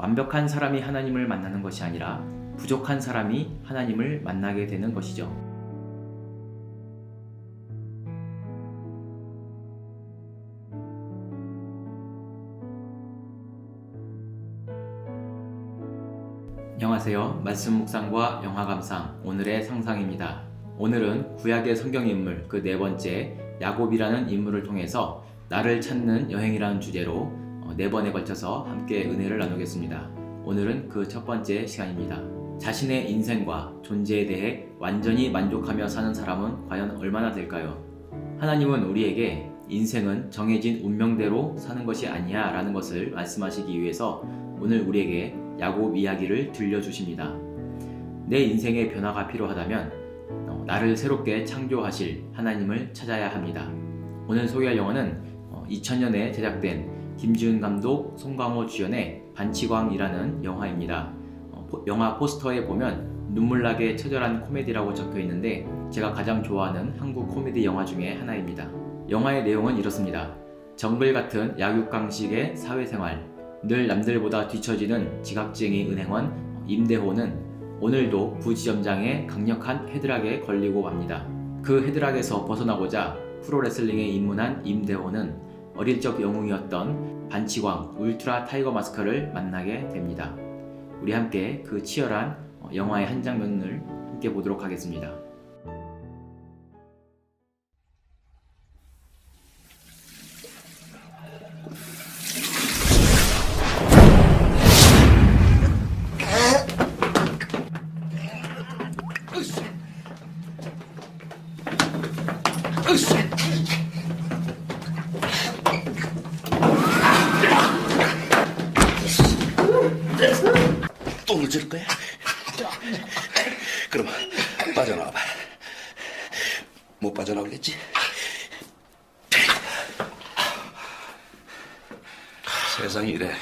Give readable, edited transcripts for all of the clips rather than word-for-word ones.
완벽한 사람이 하나님을 만나는 것이 아니라 부족한 사람이 하나님을 만나게 되는 것이죠. 안녕하세요. 말씀 묵상과 영화 감상 오늘의 상상입니다. 오늘은 구약의 성경 인물 그 네 번째 야곱이라는 인물을 통해서 나를 찾는 여행이라는 주제로 네 번에 걸쳐서 함께 은혜를 나누겠습니다. 오늘은 그 첫 번째 시간입니다. 자신의 인생과 존재에 대해 완전히 만족하며 사는 사람은 과연 얼마나 될까요? 하나님은 우리에게 인생은 정해진 운명대로 사는 것이 아니야 라는 것을 말씀하시기 위해서 오늘 우리에게 야곱 이야기를 들려주십니다. 내 인생의 변화가 필요하다면 나를 새롭게 창조하실 하나님을 찾아야 합니다. 오늘 소개할 영화는 2000년에 제작된 김지훈 감독, 송강호 주연의 반치광이라는 영화입니다. 영화 포스터에 보면 눈물나게 처절한 코미디라고 적혀 있는데 제가 가장 좋아하는 한국 코미디 영화 중에 하나입니다. 영화의 내용은 이렇습니다. 정글 같은 약육강식의 사회생활, 늘 남들보다 뒤처지는 지각쟁이 은행원 임대호는 오늘도 부지점장의 강력한 헤드락에 걸리고 맙니다. 그 헤드락에서 벗어나고자 프로레슬링에 입문한 임대호는 어릴 적 영웅이었던 반치광 울트라 타이거 마스크를 만나게 됩니다. 우리 함께 그 치열한 영화의 한 장면을 함께 보도록 하겠습니다. 똥을 줄 거야? 그럼 빠져나와봐. 못 빠져나오겠지? 세상이 이래.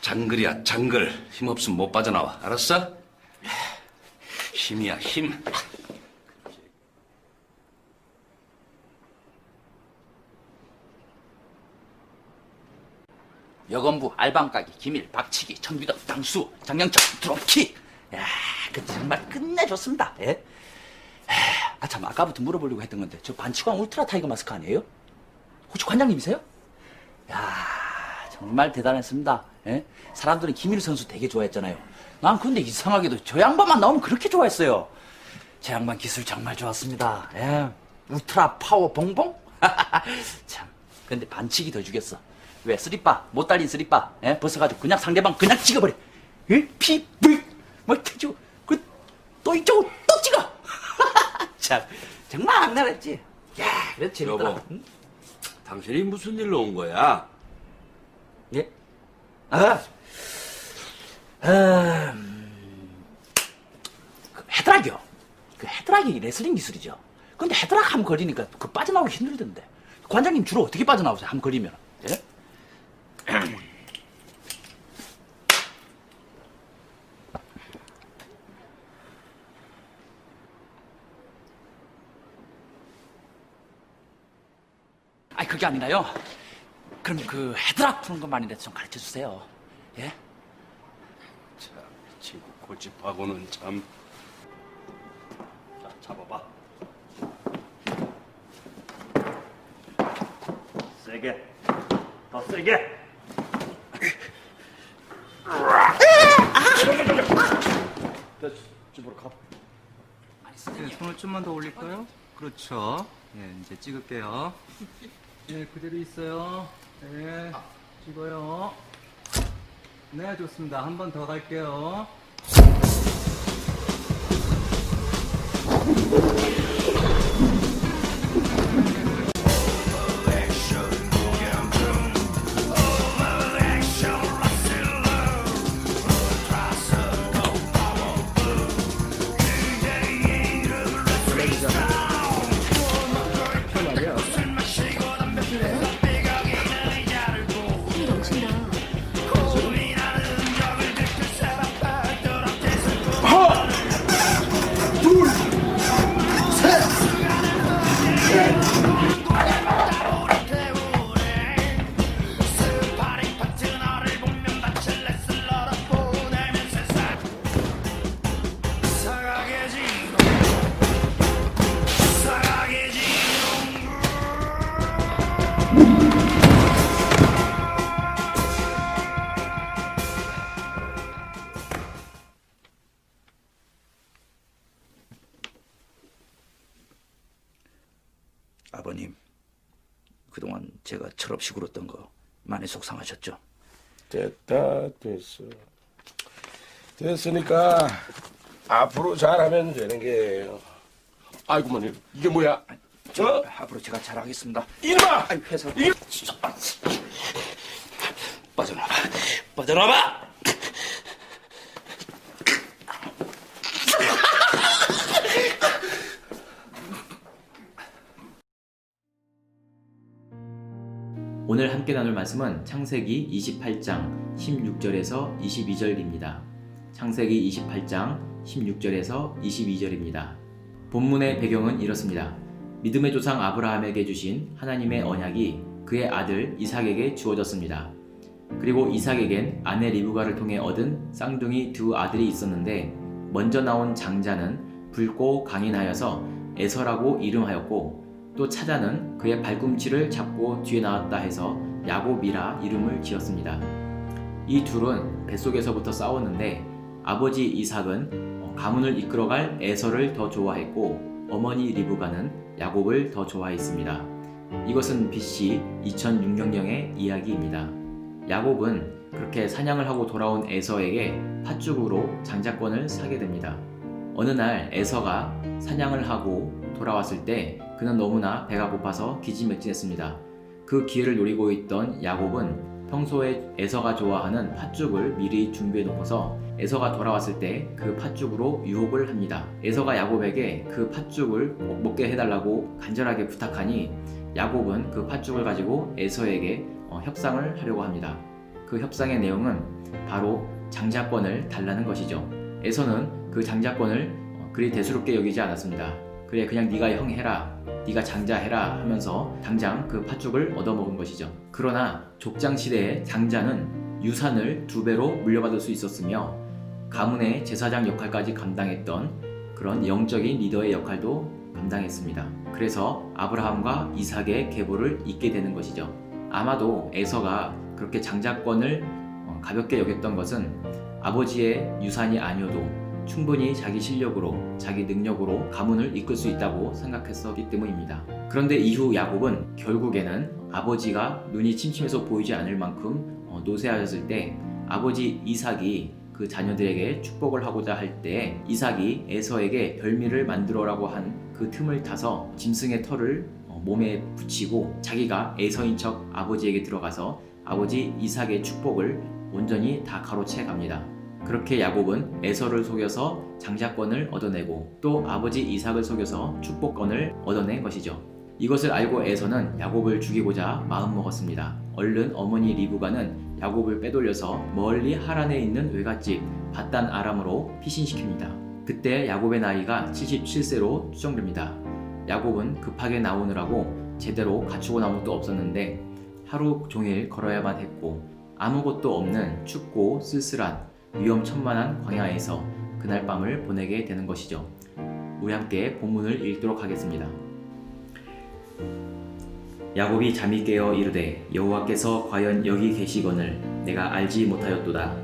장글이야, 장글. 힘없으면 못 빠져나와. 알았어? 힘이야, 힘. 여건부, 알방가기, 기밀, 박치기, 청비덕, 당수, 장영철, 드롭키. 야, 그 정말 끝내줬습니다. 예? 아, 참, 아까부터 물어보려고 했던 건데, 저 반치광 울트라 타이거 마스크 아니에요? 혹시 관장님이세요? 야, 정말 대단했습니다. 예? 사람들은 김일 선수 되게 좋아했잖아요. 난 근데 이상하게도 저 양반만 나오면 그렇게 좋아했어요. 저 양반 기술 정말 좋았습니다. 예? 울트라 파워 봉봉? 참, 근데 반칙이 더 죽였어. 왜 쓰리빠 못 달린 쓰리빠 벗어가지고 그냥 상대방 그냥 찍어버려. 피 불 뭐 태주 그또 이쪽으로 또 찍어. 참 정말 악랄했지. 야 그래 재밌더라. 여보, 당신이 무슨 일로 온 거야? 예? 그 헤드락이요. 그 헤드락이 레슬링 기술이죠. 근데 헤드락 한번 걸리니까 그 빠져나오기 힘들던데. 관장님 주로 어떻게 빠져나오세요? 한번 걸리면? 예? 아니 그게 아니라요. 그럼 그 헤드락 푸는 것만이라도 좀 가르쳐 주세요. 예? 참, 친구 고집하고는 참. 자, 잡아봐. 세게. 더 세게. 집으로 가. 아니 선생님. 손을 좀만 더 올릴까요? 그렇죠. 예, 이제 찍을게요. 예, 그대로 있어요. 네, 찍어요. 네, 좋습니다. 한 번 더 갈게요. 아버님, 그동안 제가 철없이 굴었던 거 많이 속상하셨죠? 됐어. 됐으니까 앞으로 잘하면 되는 게예요. 아이고 마님, 이게 뭐야? 앞으로 제가 잘하겠습니다. 이놈아! 아니, 회사 이게 빠져나와봐. 오늘 함께 나눌 말씀은 창세기 28장 16절에서 22절입니다. 창세기 28장 16절에서 22절입니다. 본문의 배경은 이렇습니다. 믿음의 조상 아브라함에게 주신 하나님의 언약이 그의 아들 이삭에게 주어졌습니다. 그리고 이삭에겐 아내 리브가를 통해 얻은 쌍둥이 두 아들이 있었는데 먼저 나온 장자는 붉고 강인하여서 에서라고 이름하였고 또 차자는 그의 발꿈치를 잡고 뒤에 나왔다 해서 야곱이라 이름을 지었습니다. 이 둘은 뱃속에서부터 싸웠는데 아버지 이삭은 가문을 이끌어갈 에서를 더 좋아했고 어머니 리브가는 야곱을 더 좋아했습니다. 이것은 BC 2600년의 이야기입니다. 야곱은 그렇게 사냥을 하고 돌아온 에서에게 팥죽으로 장자권을 사게 됩니다. 어느 날 에서가 사냥을 하고 돌아왔을 때 그는 너무나 배가 고파서 기진맥진했습니다. 그 기회를 노리고 있던 야곱은 평소에 에서가 좋아하는 팥죽을 미리 준비해 놓고서 에서가 돌아왔을 때 그 팥죽으로 유혹을 합니다. 에서가 야곱에게 그 팥죽을 꼭 먹게 해달라고 간절하게 부탁하니 야곱은 그 팥죽을 가지고 에서에게 협상을 하려고 합니다. 그 협상의 내용은 바로 장자권을 달라는 것이죠. 에서는 그 장자권을 그리 대수롭게 여기지 않았습니다. 그래 그냥 네가 형 해라, 네가 장자 해라 하면서 당장 그 팥죽을 얻어먹은 것이죠. 그러나 족장시대의 장자는 유산을 2배로 물려받을 수 있었으며 가문의 제사장 역할까지 감당했던 그런 영적인 리더의 역할도 감당했습니다. 그래서 아브라함과 이삭의 계보를 잇게 되는 것이죠. 아마도 에서가 그렇게 장자권을 가볍게 여겼던 것은 아버지의 유산이 아니어도 충분히 자기 실력으로, 자기 능력으로 가문을 이끌 수 있다고 생각했었기 때문입니다. 그런데 이후 야곱은 결국에는 아버지가 눈이 침침해서 보이지 않을 만큼 노쇠하였을 때 아버지 이삭이 그 자녀들에게 축복을 하고자 할 때 이삭이 에서에게 별미를 만들어라고 한 그 틈을 타서 짐승의 털을 몸에 붙이고 자기가 에서인 척 아버지에게 들어가서 아버지 이삭의 축복을 온전히 다 가로채 갑니다. 그렇게 야곱은 에서를 속여서 장자권을 얻어내고 또 아버지 이삭을 속여서 축복권을 얻어낸 것이죠. 이것을 알고 에서는 야곱을 죽이고자 마음먹었습니다. 얼른 어머니 리브가는 야곱을 빼돌려서 멀리 하란에 있는 외갓집 밧단 아람으로 피신시킵니다. 그때 야곱의 나이가 77세로 추정됩니다. 야곱은 급하게 나오느라고 제대로 갖추고 나온 것도 없었는데 하루 종일 걸어야만 했고 아무것도 없는 춥고 쓸쓸한 위험천만한 광야에서 그날 밤을 보내게 되는 것이죠. 우리 함께 본문을 읽도록 하겠습니다. 야곱이 잠이 깨어 이르되 여호와께서 과연 여기 계시거늘 내가 알지 못하였도다.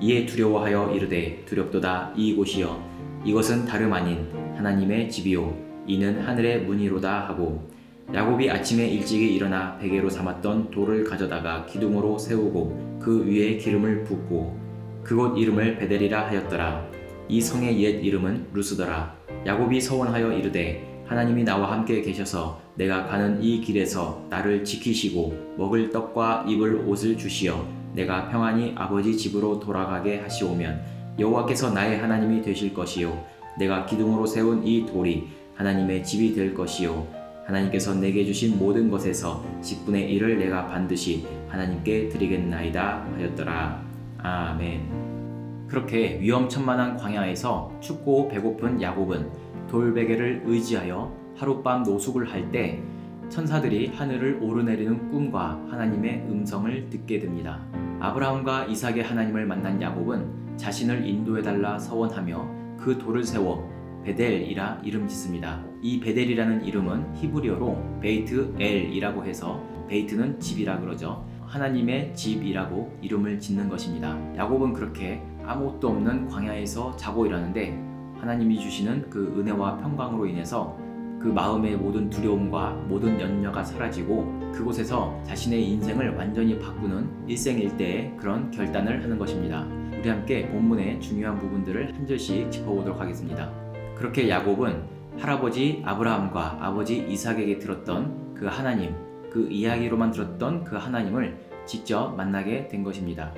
이에 두려워하여 이르되 두렵도다 이곳이여 이것은 다름 아닌 하나님의 집이요 이는 하늘의 문이로다 하고 야곱이 아침에 일찍이 일어나 베개로 삼았던 돌을 가져다가 기둥으로 세우고 그 위에 기름을 붓고 그곳 이름을 베델이라 하였더라. 이 성의 옛 이름은 루스더라. 야곱이 서원하여 이르되 하나님이 나와 함께 계셔서 내가 가는 이 길에서 나를 지키시고 먹을 떡과 입을 옷을 주시어 내가 평안히 아버지 집으로 돌아가게 하시오면 여호와께서 나의 하나님이 되실 것이요 내가 기둥으로 세운 이 돌이 하나님의 집이 될 것이요 하나님께서 내게 주신 모든 것에서 10분의 1을 내가 반드시 하나님께 드리겠나이다 하였더라. 아멘. 그렇게 위험천만한 광야에서 춥고 배고픈 야곱은 돌베개를 의지하여 하룻밤 노숙을 할 때 천사들이 하늘을 오르내리는 꿈과 하나님의 음성을 듣게 됩니다. 아브라함과 이삭의 하나님을 만난 야곱은 자신을 인도해달라 서원하며 그 돌을 세워 베델이라 이름 짓습니다. 이 베델이라는 이름은 히브리어로 베이트 엘이라고 해서 베이트는 집이라 그러죠. 하나님의 집이라고 이름을 짓는 것입니다. 야곱은 그렇게 아무것도 없는 광야에서 자고 일하는데 하나님이 주시는 그 은혜와 평강으로 인해서 그 마음의 모든 두려움과 모든 염려가 사라지고 그곳에서 자신의 인생을 완전히 바꾸는 일생일대의 그런 결단을 하는 것입니다. 우리 함께 본문의 중요한 부분들을 한 절씩 짚어보도록 하겠습니다. 그렇게 야곱은 할아버지 아브라함과 아버지 이삭에게 들었던 그 하나님, 그 이야기로만 들었던 그 하나님을 직접 만나게 된 것입니다.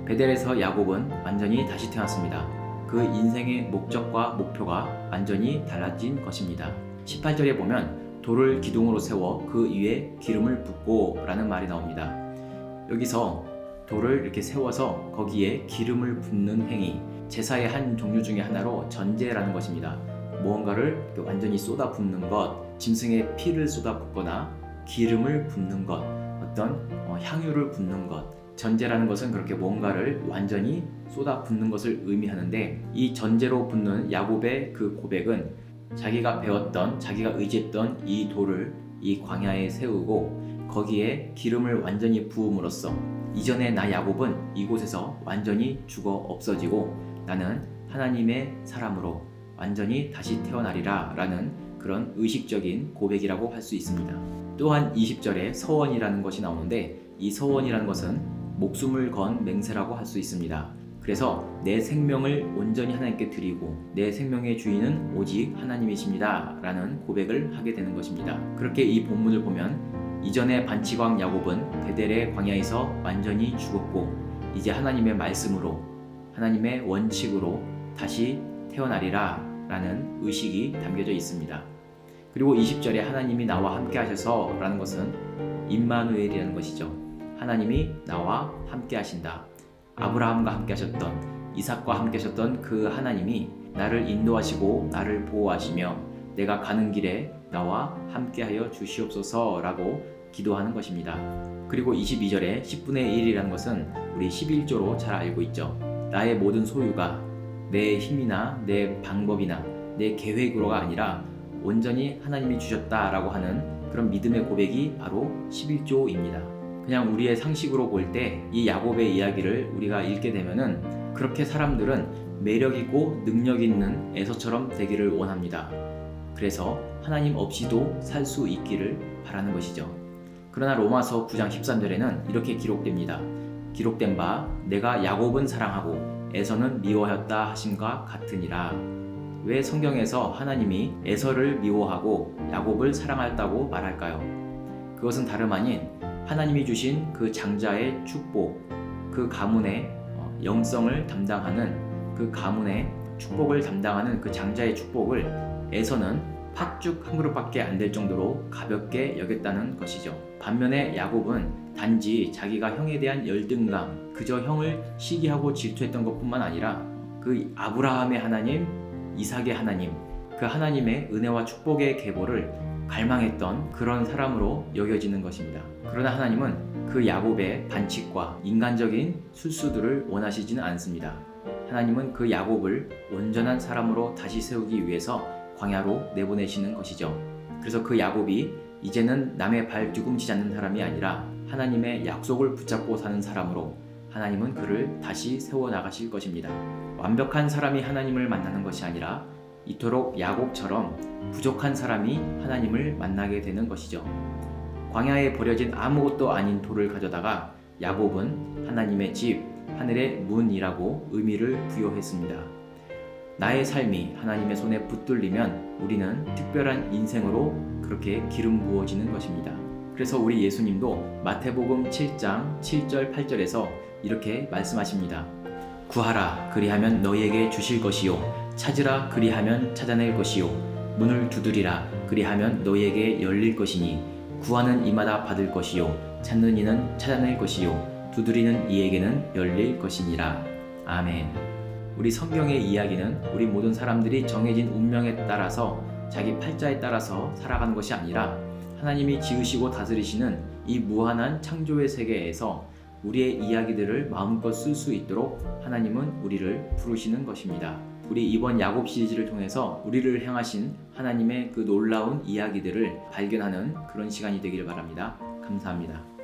베델에서 야곱은 완전히 다시 태어났습니다. 그 인생의 목적과 목표가 완전히 달라진 것입니다. 18절에 보면 돌을 기둥으로 세워 그 위에 기름을 붓고 라는 말이 나옵니다. 여기서 돌을 이렇게 세워서 거기에 기름을 붓는 행위, 제사의 한 종류 중에 하나로 전제라는 것입니다. 무언가를 이렇게 완전히 쏟아 붓는 것, 짐승의 피를 쏟아 붓거나 기름을 붓는 것, 어떤 향유를 붓는 것, 전제라는 것은 그렇게 뭔가를 완전히 쏟아 붓는 것을 의미하는데, 이 전제로 붓는 야곱의 그 고백은 자기가 배웠던, 자기가 의지했던 이 돌을 이 광야에 세우고 거기에 기름을 완전히 부음으로써 이전에 나 야곱은 이곳에서 완전히 죽어 없어지고 나는 하나님의 사람으로 완전히 다시 태어나리라 라는 그런 의식적인 고백이라고 할 수 있습니다. 또한 20절에 서원이라는 것이 나오는데, 이 서원이라는 것은 목숨을 건 맹세라고 할 수 있습니다. 그래서 내 생명을 온전히 하나님께 드리고 내 생명의 주인은 오직 하나님이십니다 라는 고백을 하게 되는 것입니다. 그렇게 이 본문을 보면 이전에 반치광 야곱은 베델의 광야에서 완전히 죽었고 이제 하나님의 말씀으로, 하나님의 원칙으로 다시 태어나리라 라는 의식이 담겨져 있습니다. 그리고 20절에 하나님이 나와 함께 하셔서 라는 것은 임마누엘이라는 것이죠. 하나님이 나와 함께 하신다. 아브라함과 함께 하셨던, 이삭과 함께 하셨던 그 하나님이 나를 인도하시고 나를 보호하시며 내가 가는 길에 나와 함께하여 주시옵소서 라고 기도하는 것입니다. 그리고 22절에 10분의 1이라는 것은 우리 11조로 잘 알고 있죠. 나의 모든 소유가 내 힘이나 내 방법이나 내 계획으로가 아니라 온전히 하나님이 주셨다라고 하는 그런 믿음의 고백이 바로 11조입니다. 그냥 우리의 상식으로 볼 때 이 야곱의 이야기를 우리가 읽게 되면은 그렇게 사람들은 매력있고 능력있는 에서처럼 되기를 원합니다. 그래서 하나님 없이도 살 수 있기를 바라는 것이죠. 그러나 로마서 9장 13절에는 이렇게 기록됩니다. 기록된 바 내가 야곱은 사랑하고 에서는 미워하였다 하심과 같으니라. 왜 성경에서 하나님이 에서를 미워하고 야곱을 사랑하였다고 말할까요? 그것은 다름 아닌 하나님이 주신 그 장자의 축복, 그 가문의 영성을 담당하는, 그 가문의 축복을 담당하는 그 장자의 축복을 에서는 팥죽 한 그릇밖에 안 될 정도로 가볍게 여겼다는 것이죠. 반면에 야곱은 단지 자기가 형에 대한 열등감, 그저 형을 시기하고 질투했던 것뿐만 아니라 그 아브라함의 하나님, 이삭의 하나님, 그 하나님의 은혜와 축복의 계보를 갈망했던 그런 사람으로 여겨지는 것입니다. 그러나 하나님은 그 야곱의 반칙과 인간적인 술수들을 원하시지는 않습니다. 하나님은 그 야곱을 온전한 사람으로 다시 세우기 위해서 광야로 내보내시는 것이죠. 그래서 그 야곱이 이제는 남의 발 뒤꿈치 잡는 사람이 아니라 하나님의 약속을 붙잡고 사는 사람으로 하나님은 그를 다시 세워나가실 것입니다. 완벽한 사람이 하나님을 만나는 것이 아니라 이토록 야곱처럼 부족한 사람이 하나님을 만나게 되는 것이죠. 광야에 버려진 아무것도 아닌 돌을 가져다가 야곱은 하나님의 집, 하늘의 문이라고 의미를 부여했습니다. 나의 삶이 하나님의 손에 붙들리면 우리는 특별한 인생으로 그렇게 기름 부어지는 것입니다. 그래서 우리 예수님도 마태복음 7장 7절 8절에서 이렇게 말씀하십니다. 구하라 그리하면 너희에게 주실 것이요 찾으라 그리하면 찾아낼 것이요 문을 두드리라 그리하면 너희에게 열릴 것이니 구하는 이마다 받을 것이요 찾는 이는 찾아낼 것이요 두드리는 이에게는 열릴 것이니라. 아멘. 우리 성경의 이야기는 우리 모든 사람들이 정해진 운명에 따라서 자기 팔자에 따라서 살아가는 것이 아니라 하나님이 지으시고 다스리시는 이 무한한 창조의 세계에서 우리의 이야기들을 마음껏 쓸 수 있도록 하나님은 우리를 부르시는 것입니다. 우리 이번 야곱 시리즈를 통해서 우리를 향하신 하나님의 그 놀라운 이야기들을 발견하는 그런 시간이 되기를 바랍니다. 감사합니다.